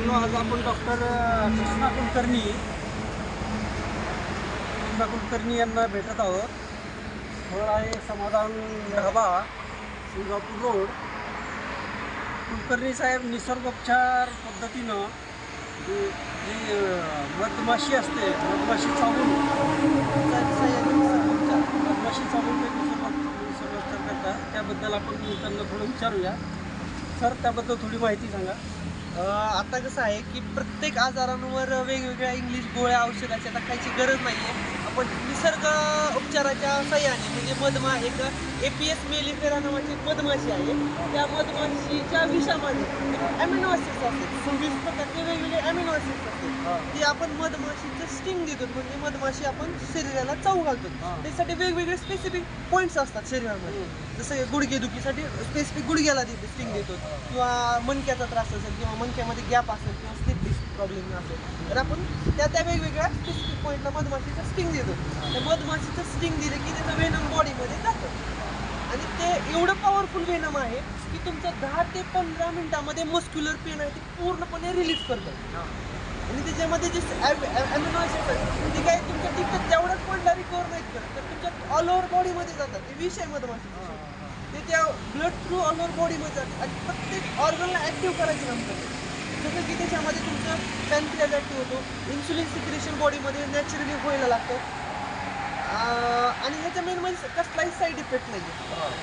मित्रांनो, आज आपण डॉक्टर कृष्णा कुलकर्णी यांना भेटत आहोत. स्थळ आहे समाधान ढाबा, सिंगापूर रोड. कुलकर्णी साहेब निसर्गोपचार पद्धतीनं जी मधमाशी असते, मधमाशी चावून ते निसर्गोपचार करतात. त्याबद्दल आपण त्यांना थोडं विचारूया. सर, त्याबद्दल थोडी माहिती सांगा. आता कसं आहे की प्रत्येक आजारांवर वेगवेगळ्या इंग्लिश गोळ्या औषधाची आता खायची गरज नाही आहे. आपण निसर्ग उपचाराच्या सहाय्याने म्हणजे एक एपीएस मेलिफेरा नावाची मधमाशी आहे. त्या मधमाशीच्या विषामध्ये ॲमिनो ॲसिड्स असतात, 26 प्रकारचे वेगवेगळे ॲमिनो ॲसिड्स असतात. ते आपण मधमाशीचं स्टिंग देतो, म्हणजे मधमाशी आपण शरीराला चावू घालतो. त्यासाठी वेगवेगळे स्पेसिफिक पॉईंट्स असतात शरीरामध्ये. जसं गुडघेदुखीसाठी स्पेसिफिक गुडघ्याला स्टिंग देतो, किंवा मणक्याचा त्रास असेल, किंवा मणक्यामध्ये गॅप असेल, किंवा स्लिप डिस्क प्रॉब्लेम असेल, तर आपण त्या वेगवेगळ्या स्पेसिफिक पॉईंटला मधमाशीचं स्टिंग देतो. त्या मधमाशीचं स्टिंग दिलं की त्याचं वेनम बॉडीमध्ये जातं, आणि ते एवढं पॉवरफुल वेनम आहे की तुमचं 10 ते 15 मिनिटामध्ये मस्क्युलर पेन आहे ते पूर्णपणे रिलीफ करतं. आणि त्याच्यामध्ये जे ॲमिनो ॲसिड्स आहेत ते काय तुमच्या तिथं तेवढ्याच पॉईंटला रिकवर नाहीत करत, तर तुमच्या ऑल ओव्हर बॉडीमध्ये जातात. ते विष आहे मधमाशीचं. ते त्या ब्लड थ्रू ऑल ओव्हर बॉडीमध्ये जाते आणि प्रत्येक ऑर्गनला ॲक्टिव्ह करायचं काम करते. जसं की त्याच्यामध्ये तुमचं पॅनक्रियाज ॲक्टिव्ह होतो, इन्सुलिन सिक्रेशन बॉडीमध्ये नॅचरली व्हायला लागतं. आणि ह्याच्या मेन म्हणजे कसलाही साईड इफेक्ट नाही आहे.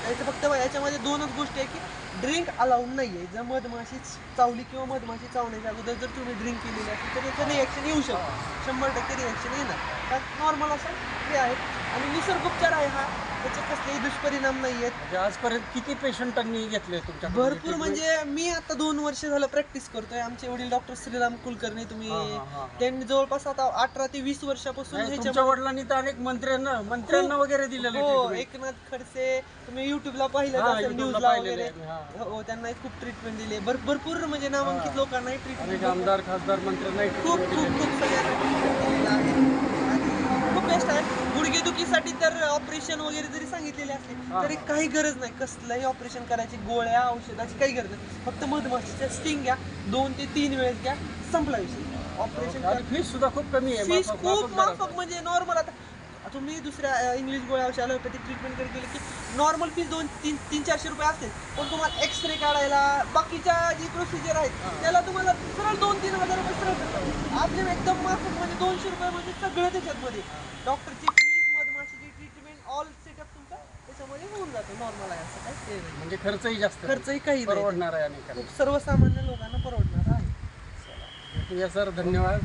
त्याचं फक्त याच्यामध्ये 2च गोष्टी आहे की ड्रिंक अलाउड नाही आहे. जर मधमाशी चावली किंवा मधमाशी चावण्याच्या अगोदर जर तुम्ही ड्रिंक केलेली असेल तर त्याचं रिॲक्शन येऊ शकतं. 100% रिॲक्शन येणार. त्यात नॉर्मल असं हे आहे. आणि निसर्गोपचार आहे हा, त्याचे कसलेही दुष्परिणाम नाही आहेत. म्हणजे आजपर्यंत किती पेशंटांनी घेतले तुमच्या? भरपूर. म्हणजे मी आता 2 वर्ष झालं प्रॅक्टिस करतोय. आमचे वडील डॉक्टर श्रीराम कुलकर्णी, त्यांनी जवळपास आता 18 ते 20 20 तुमच्या वडिलांनी तर अनेक मंत्र्यांना वगैरे दिलेले. हो, एकनाथ खडसे, तुम्ही युट्यूबला पाहिलं असेल, न्यूजला वगैरे. हो, त्यांनाही खूप ट्रीटमेंट दिली. भरपूर म्हणजे नामांकित लोकांनाही ट्रीटमेंट, आमदार खासदार मंत्र्यांनाही खूप सगळ्यांना दिलेलं आहे. आणि खूप बेस्ट आहे. गुडघेदुखीसाठी तर ऑपरेशन वगैरे जरी सांगितलेले असले तरी काही गरज नाही. कसलंही ऑपरेशन करायची, गोळ्या औषधाची काही गरज नाही. फक्त मधमाशीच्या स्टिंग घ्या, 2 ते 3 वेळेस घ्या, संपला विषय. ऑपरेशन फीस सुद्धा खूप कमी आहे. फीस खूप माफक, म्हणजे नॉर्मल. आता तुम्ही दुसऱ्या इंग्लिश गोळ्या औषध ॲलोपॅथिक ट्रीटमेंट गेले की नॉर्मल फीस 200-400 रुपये असते. पण तुम्हाला एक्सरे काढायला, बाकीच्या जी प्रोसिजर आहेत त्याला तुम्हाला सरळ 2-3 हजार रुपये सरळ करतात. आपले एकदम माफक, म्हणजे 200 रुपये म्हणजे सगळं त्याच्यामध्ये. डॉक्टरची फीस, मधमाशीची ट्रीटमेंट, ऑल सेटअप तुमचा त्याच्यामध्ये होऊन जातो. नॉर्मल आहे, असं काही नाही. म्हणजे खर्चही जास्त, खर्चही काही नाही, परवडणार आहे. आणि खूप सर्वसामान्य लोकांना परवडणार आहे. सर, धन्यवाद.